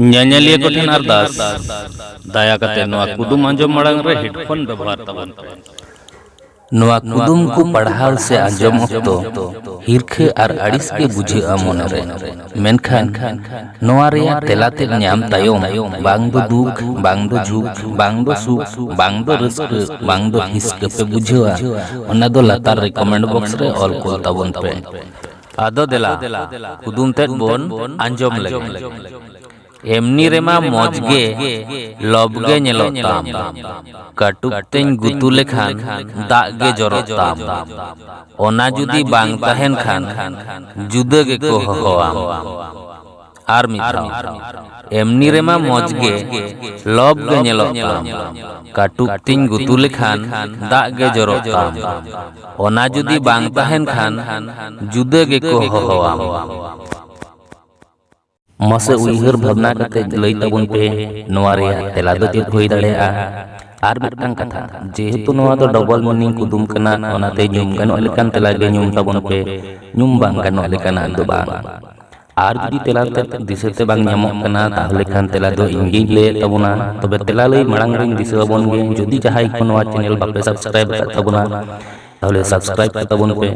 ᱧᱮᱧᱮᱞᱤᱭᱟᱹ ᱠᱚ ᱴᱷᱮᱱ ᱟᱨᱫᱟᱥ ᱫᱟᱭᱟ ᱠᱟᱛᱮ ᱱᱚᱣᱟ ᱠᱩᱫᱩᱢ ᱟᱸᱡᱚᱢ ᱢᱟᱲᱟᱝ ᱨᱮ ᱦᱮᱰᱯᱷᱳन ᱵᱮᱵᱚᱦᱟᱨ ᱛᱟᱵᱚᱱ ᱯᱮ। नवा कुदुम को पढ़ाव से आंजम तो हिरखे और अड़िस के बुझेगा मोनरे मेनखान नवा रेया तेलाते न्याम तायोम बांग दो दुख बांग दो झुक बांग दो सुख बांग दो रस्क बांग दो हिस्क पे बुझेगा ओना दो लतार रे कमेंट बॉक्स रे ऑल कोल ताबन पे आदो देला कुदुम तेट बोन आंजम लगे एमनी रेमा मौजगे लबगे नेलोताम काटुक तें गुतु लेखान दागे जरताम ओना जुदी बांग तहेन खान जुदा गे को होआम आर मित्रा एमनी रेमा मौजगे लबगे नेलोताम काटुक तें गुतु लेखान दागे जरताम ओना जुदी बांग तहेन खान जुदा गे को होआम मसे उइहर भावना कते लई ताबन पे नवा रे तेला दो चेक होई दाड़ेआ आर मिटटांग कथा जेहेतु नवा दो डबल मीनिंग कुदुम कना ओनाते ᱧᱩᱢ गानो लेकान तेला गे ᱧᱩᱢ ताबन पे ᱧᱩᱢ बांग गानो लेकाना दो बांग आर जुदी तेला ते दिसेते बांग ᱧᱟᱢᱚᱜ कना ताहले खान तेला दो इंगी ले ताबोना तबे तेला लई मांग रिंग दिसेबोन गे जुदी जहाई को नवा चैनल बापे सब्सक्राइब कर ताबोना ताहले सब्सक्राइब कर ताबोन पे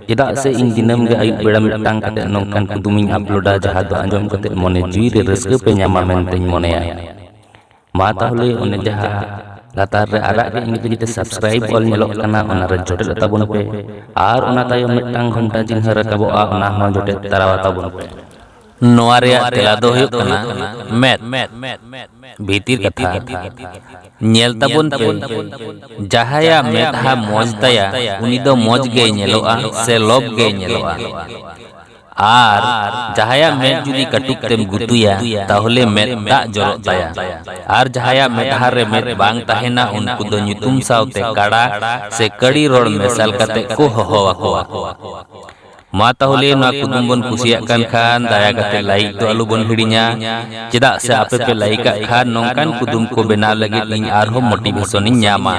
चेदा से इन दिनम गे आयु बेड़ा मिटटांग कते नोंकान कुदुमिन अपलोडा जहां दो आंजम कते मने जीवी रे रस्के पे ᱧᱟᱢᱟ मेनतेñ मनेया मा ताहले ओने जहां लातार रे आराग रे इंगे जुदी सब्सक्राइब ऑल ᱧᱮᱞᱚᱜ ᱠᱟᱱᱟ ᱚᱱᱟ ᱨᱮ ᱡᱚᱴᱮᱫ ᱛᱟᱵᱚᱱ ᱯᱮ ᱟᱨ ᱚᱱᱟ ᱛᱟᱭᱚᱢ ᱢᱤᱫᱴᱟᱝ ᱜᱷᱚᱱᱴᱟ ᱪᱤᱱᱦᱟᱹ ᱨᱟᱠᱟᱵᱚᱜᱼᱟ ᱚᱱᱟ ᱦᱚᱸ ᱡᱚᱴᱮᱫ ᱛᱟᱨᱟᱣ ᱛᱟᱵᱚᱱ ᱯᱮ नोआ रेया तेला दो हुयुग कना मेद भीतिर कथा नेल ताबोन पे जहाया मेदहा मौज ताया उनी दो मौज गे नेलोआ से लोब गे नेलोआ आर जहाया मेद जुदी कटुक तेम गुतुया ताहले मेद दा जरत ताया आर जहाया मेदहा रे मेद बांग ताहेना उनको दो ᱧᱩᱛᱩᱢ सावते काड़ा से कड़ी रोड मेसाल कते को होवा को मा ताहले ना कुदुम बन कुसिया कान खान दाया कते लाइक तो आलू बन हिड़िया चेदा से आपे पे लाइक खान नोंकान कुदुम को बेना लगे लिंग आर हो मोटिवेशन ᱧᱟᱢᱟ।